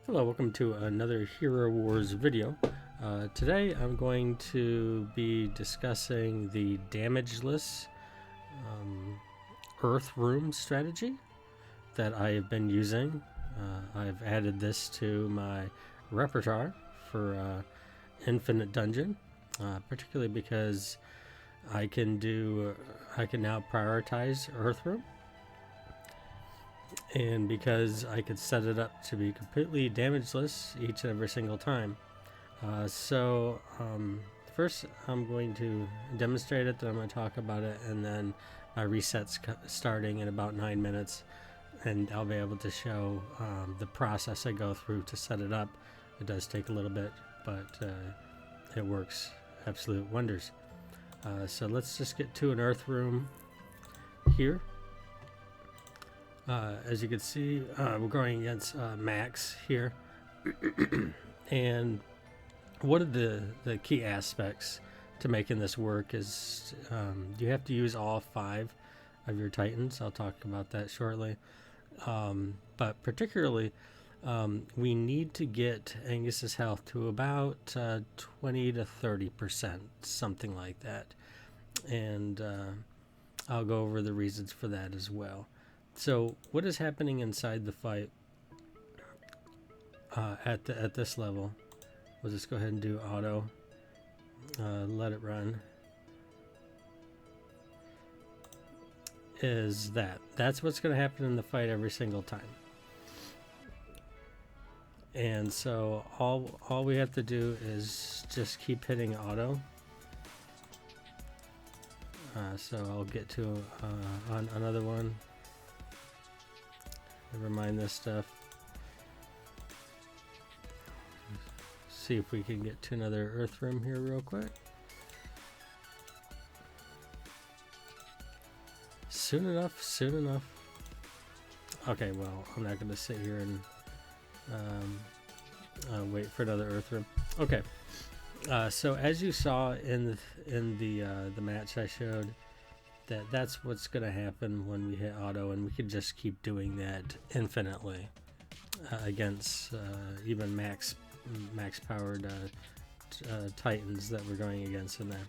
Hello, welcome to another Hero Wars video. Today I'm going to be discussing the Damageless Earth Room strategy that I have been using. I've added this to my repertoire for Infinite Dungeon, particularly because I can now prioritize Earth Room. And because I could set it up to be completely damageless each and every single time. First I'm going to demonstrate it, then I'm going to talk about it, and then my reset's starting in about 9 minutes, and I'll be able to show the process I go through to set it up. It does take a little bit, but it works absolute wonders. So let's just get to an Earth Room here. As you can see, we're going against Max here. And one of the key aspects to making this work is you have to use all 5 of your Titans. I'll talk about that shortly. But particularly, we need to get Angus's health to about 20 to 30%, something like that. And I'll go over the reasons for that as well. So what is happening inside the fight at this level? We'll just go ahead and do auto. Let it run. That's what's going to happen in the fight every single time. And so all we have to do is just keep hitting auto. So I'll get to on another one. Never mind this stuff. See if we can get to another Earth Room here real quick. Soon enough, soon enough. Okay, well, I'm not going to sit here and wait for another Earth Room. Okay, so as you saw in the match I showed, that's what's going to happen when we hit auto, and we could just keep doing that infinitely against even max powered Titans that we're going against in there.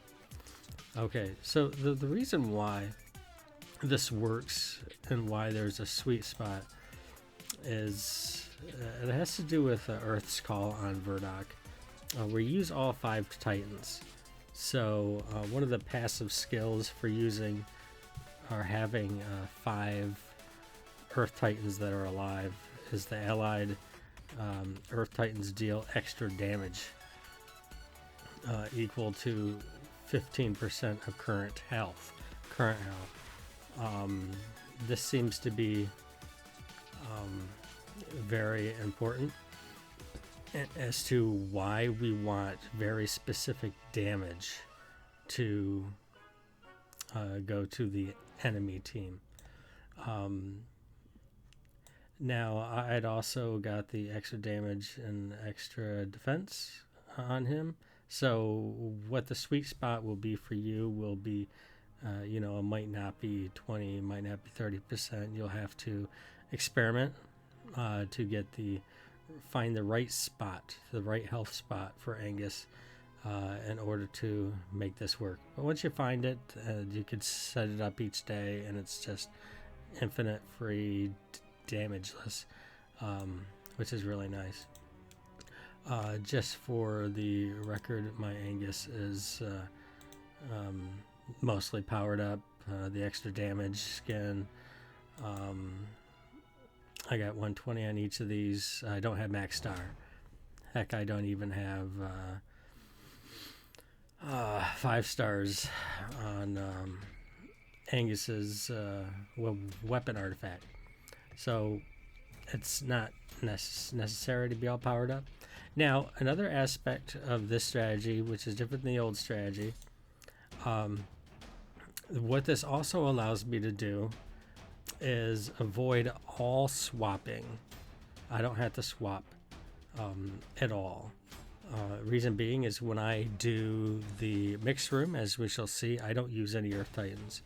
Okay, so the reason why this works and why there's a sweet spot is it has to do with Earth's Call on Verdok. We use all 5 Titans. So one of the passive skills for using or having 5 Earth Titans that are alive is the allied Earth Titans deal extra damage equal to 15% of current health. This seems to be very important as to why we want very specific damage to go to the enemy team. Now I'd also got the extra damage and extra defense on him, so what the sweet spot will be for you will be it might not be 20, it might not be 30%. You'll have to experiment to find the right spot, the right health spot for Angus in order to make this work. But once you find it, you could set it up each day, and it's just infinite free damageless, which is really nice. Just for the record, my Angus is mostly powered up. The extra damage skin, I got 120 on each of these. I don't have max star. Heck, I don't even have 5 stars on Angus's weapon artifact. So it's not necessary to be all powered up. Now, another aspect of this strategy, which is different than the old strategy, what this also allows me to do is avoid all swapping. I don't have to swap at all. Reason being is when I do the mixed room, as we shall see, I don't use any Earth Titans.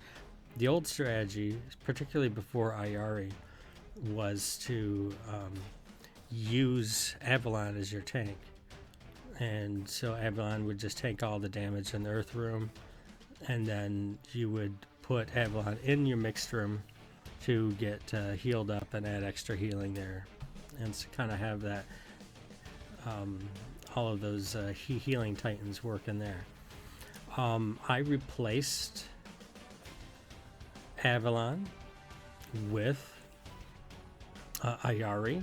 The old strategy, particularly before Ayari, was to use Avalon as your tank. And so Avalon would just take all the damage in the Earth room, and then you would put Avalon in your mixed room to get healed up and add extra healing there, and to kind of have that all of those healing titans working there. I replaced Avalon with Ayari.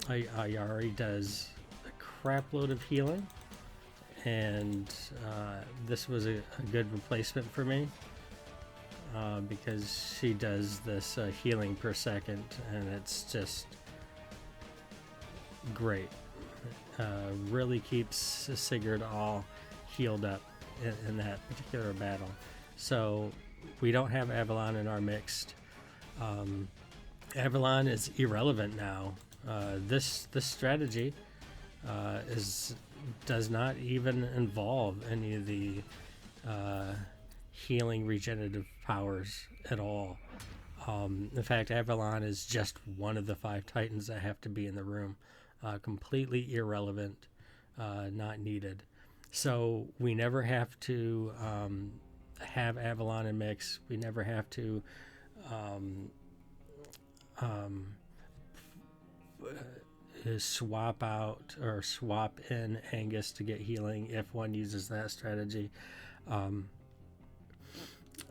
Ayari does a crap load of healing, and this was a good replacement for me because she does this healing per second, and it's just great. Really keeps Sigurd all healed up in that particular battle. So we don't have Avalon in our mixed. Avalon is irrelevant now. This strategy does not even involve any of the healing regenerative powers at all. In fact, Avalon is just one of the 5 titans that have to be in the room. Completely irrelevant, not needed. So we never have to have Avalon in mix. We never have to swap out or swap in Angus to get healing if one uses that strategy.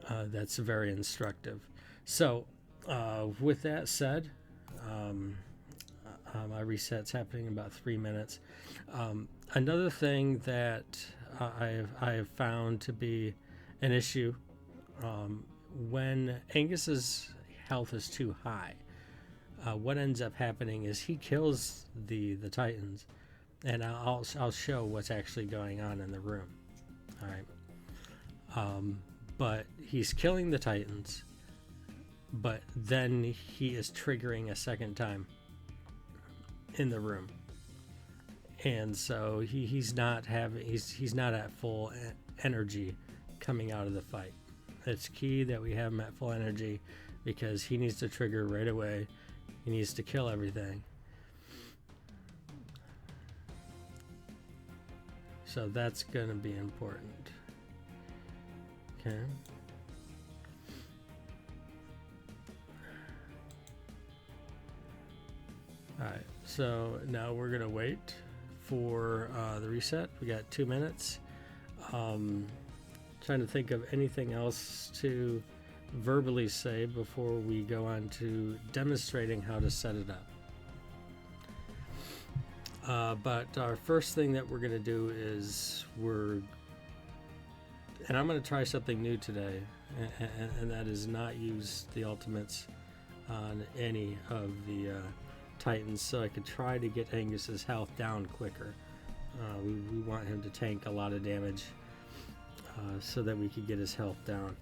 That's very instructive. So with that said, my reset's happening in about 3 minutes. Another thing that I have found to be an issue when Angus's health is too high, what ends up happening is he kills the titans, and I'll show what's actually going on in the room. All right, but he's killing the titans, but then he is triggering a second time in the room, and so he's not at full energy coming out of the fight. It's key that we have him at full energy because he needs to trigger right away. He needs to kill everything. So that's going to be important. Okay. Alright, so now we're going to wait for the reset. We got 2 minutes. Trying to think of anything else to verbally say before we go on to demonstrating how to set it up. But our first thing that we're going to do is and I'm going to try something new today, and that is not use the ultimates on any of the titans, so I could try to get Angus's health down quicker. We want him to tank a lot of damage so that we could get his health down.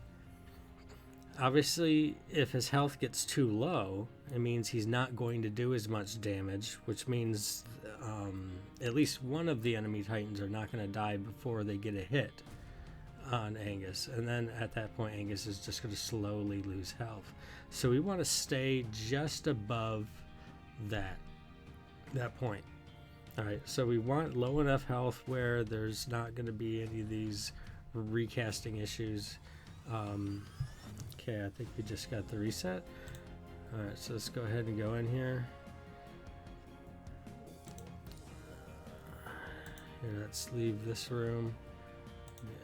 Obviously, if his health gets too low, it means he's not going to do as much damage, which means at least one of the enemy titans are not going to die before they get a hit on Angus, and then at that point Angus is just going to slowly lose health. So we want to stay just above that point. All right, so we want low enough health where there's not going to be any of these recasting issues. Okay, I think we just got the reset. All right, so let's go ahead and go in here. Here, let's leave this room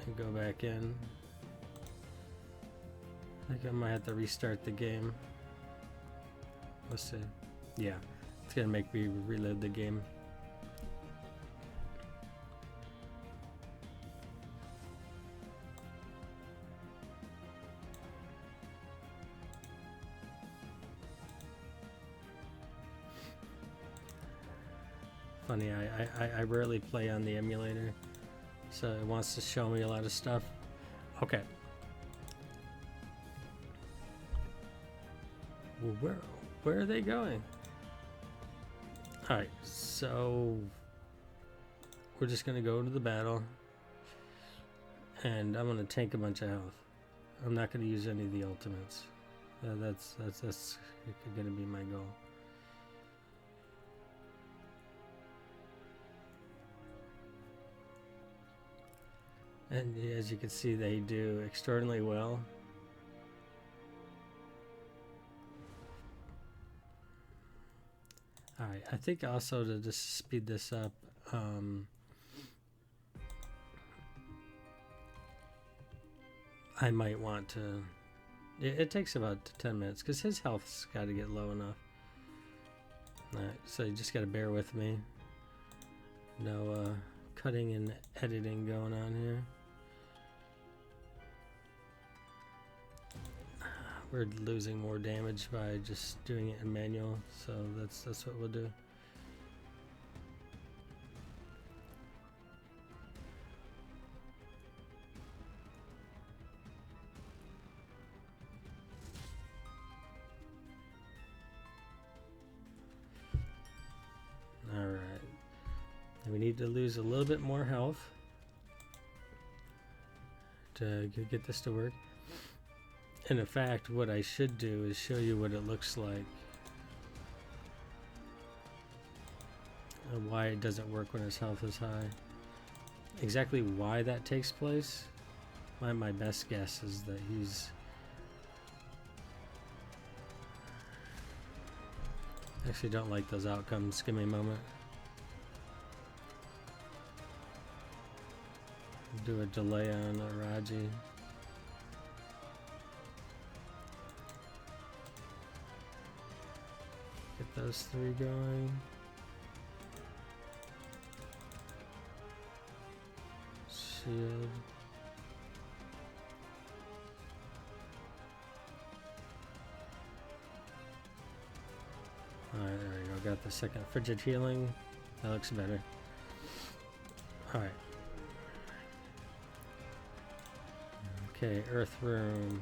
and go back in. I think I might have to restart the game. Let's see. Yeah, it's gonna make me reload the game. Funny, I rarely play on the emulator, so it wants to show me a lot of stuff. Okay. Well, where are they going? Alright, so we're just gonna go to the battle, and I'm gonna tank a bunch of health. I'm not gonna use any of the ultimates. That's gonna be my goal. And as you can see, they do extraordinarily well. Alright, I think also to just speed this up, I might want to... It takes about 10 minutes because his health's got to get low enough. Alright, so you just got to bear with me. No cutting and editing going on here. We're losing more damage by just doing it in manual, so that's what we'll do. All right, and we need to lose a little bit more health to get this to work. And in fact, what I should do is show you what it looks like and why it doesn't work when his health is high. Exactly why that takes place, my best guess is that he's... Actually don't like those outcomes. Give me a moment. Do a delay on Raji. Get those three going. Shield. Alright, there we go. Got the second frigid healing. That looks better. Alright. Okay, Earth Room.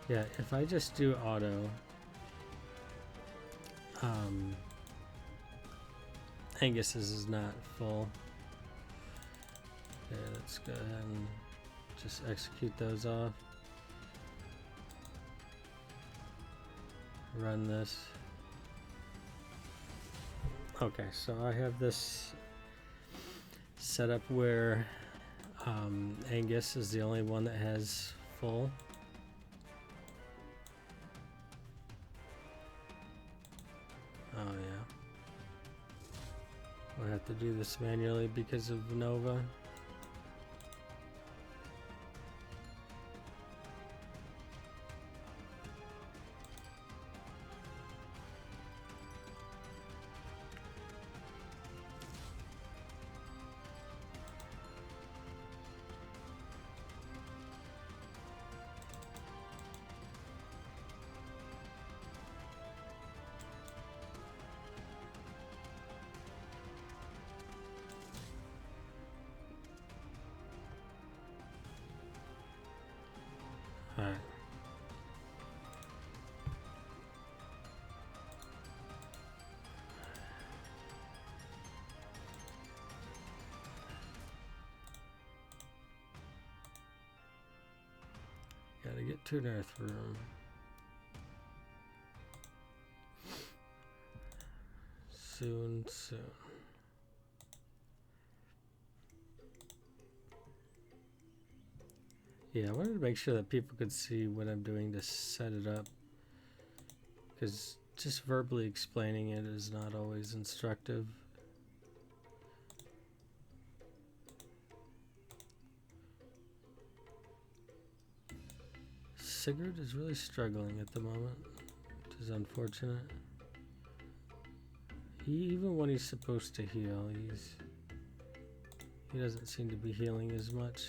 Yeah, if I just do auto, Angus's is not full. Okay, let's go ahead and just execute those off. Run this. Okay, so I have this set up where Angus is the only one that has full. Oh yeah. We'll have to do this manually because of Nova. Alright. Gotta get to an Earth Room. Soon. Yeah, I wanted to make sure that people could see what I'm doing to set it up, because just verbally explaining it is not always instructive. Sigurd is really struggling at the moment, which is unfortunate. Even when he's supposed to heal, he doesn't seem to be healing as much.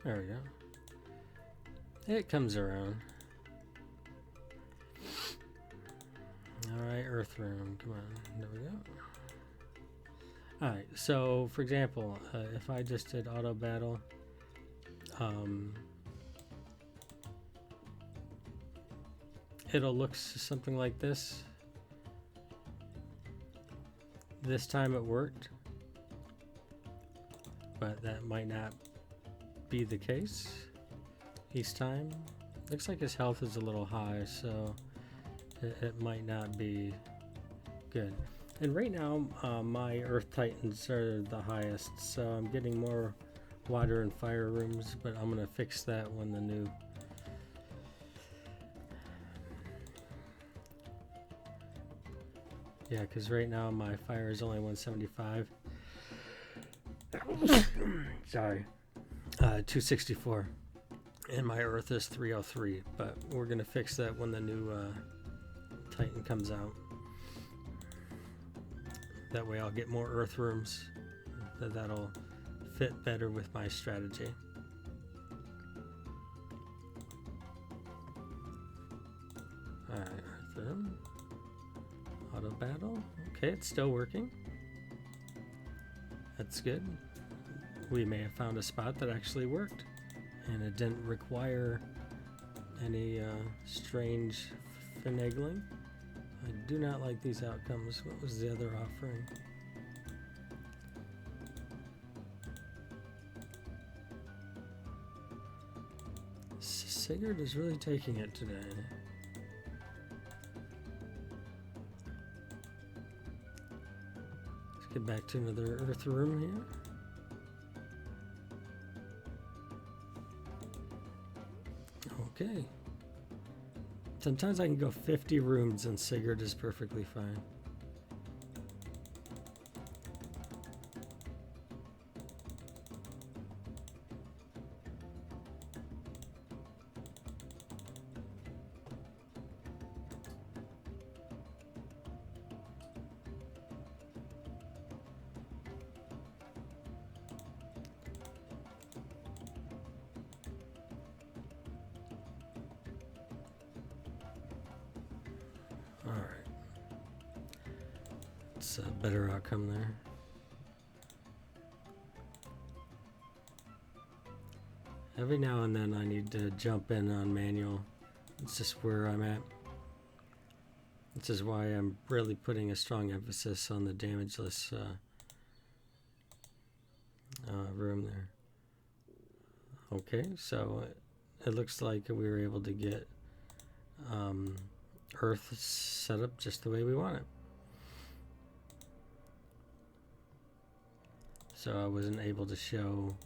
There we go. It comes around. Alright, Earth Room. Come on. There we go. Alright, so for example, if I just did auto battle, it'll look something like this. This time it worked, but that might not be the case each time Looks like his health is a little high, so it might not be good. And right now, my Earth Titans are the highest, so I'm getting more water and fire rooms, but I'm going to fix that when the new... Yeah, because right now my fire is only 175. Sorry. 264. And my Earth is 303, but we're going to fix that when the new Titan comes out. That way I'll get more Earth rooms. That'll fit better with my strategy. Alright, Earth room. Auto battle. Okay, it's still working. That's good. We may have found a spot that actually worked, and it didn't require any strange finagling. I do not like these outcomes. What was the other offering? Sigurd is really taking it today. Let's get back to another Earth room here. Okay. Sometimes I can go 50 rooms and Sigurd is perfectly fine. It's a better outcome there. Every now and then I need to jump in on manual. It's just where I'm at. This is why I'm really putting a strong emphasis on the damageless room there. Okay, so it looks like we were able to get Earth set up just the way we want it. So I wasn't able to show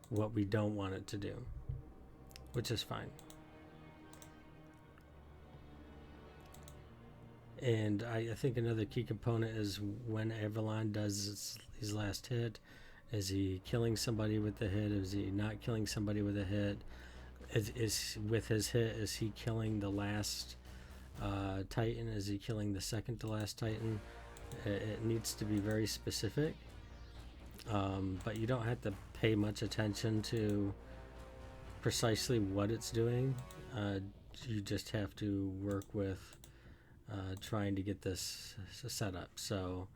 what we don't want it to do, which is fine. And I think another key component is when Avalon does his last hit. Is he killing somebody with the hit? Is he not killing somebody with a hit? Is with his hit, is he killing the last Titan? Is he killing the second to last Titan? It needs to be very specific, but you don't have to pay much attention to precisely what it's doing. You just have to work with trying to get this set up. So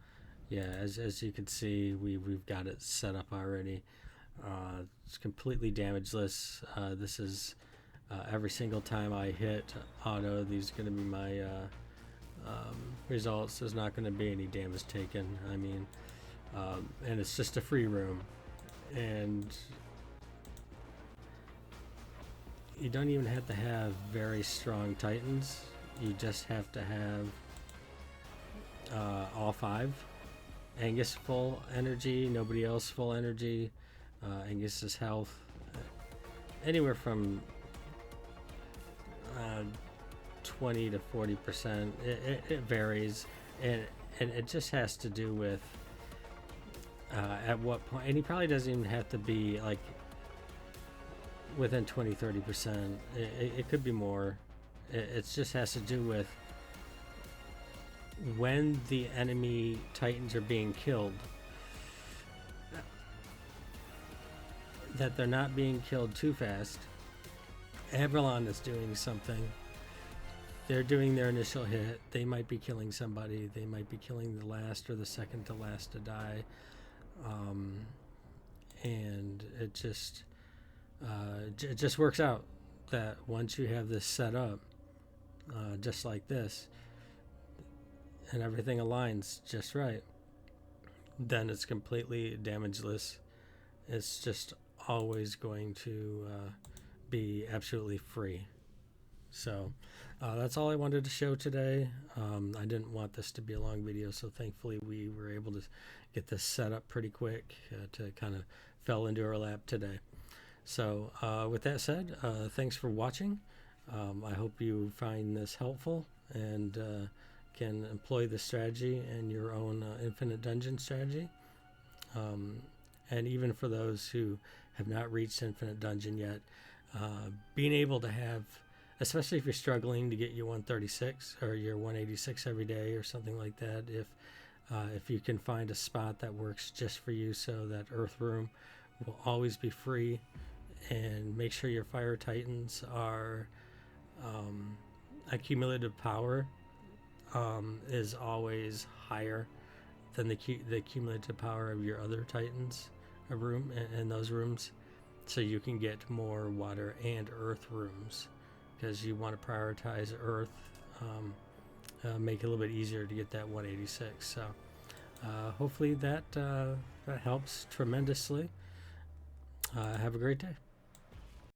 yeah, as you can see, we've got it set up already. It's completely damageless. This is every single time I hit auto, these are going to be my results. There's not going to be any damage taken. I mean, and it's just a free room, and you don't even have to have very strong Titans. You just have to have all 5. Angus full energy, nobody else full energy. Angus's health anywhere from 20 to 40%. It varies, and it just has to do with at what point. And he probably doesn't even have to be like within 20-30%. It could be more. It just has to do with when the enemy Titans are being killed, that they're not being killed too fast. Avalon is doing something. They're doing their initial hit. They might be killing somebody. They might be killing the last or the second to last to die. And it just works out that once you have this set up, just like this, and everything aligns just right, then it's completely damageless. It's just always going to be absolutely free. So that's all I wanted to show today. I didn't want this to be a long video, so thankfully we were able to get this set up pretty quick to kind of fell into our lap today. So with that said, thanks for watching. I hope you find this helpful and can employ the strategy in your own Infinite Dungeon strategy. And even for those who have not reached Infinite Dungeon yet, being able to have, especially if you're struggling to get your 136 or your 186 every day or something like that, if you can find a spot that works just for you, so that Earth Room will always be free, and make sure your Fire Titans are accumulative power is always higher than the cumulative power of your other Titans room in those rooms, so you can get more water and earth rooms, because you want to prioritize earth, make it a little bit easier to get that 186. So hopefully that helps tremendously. Have a great day.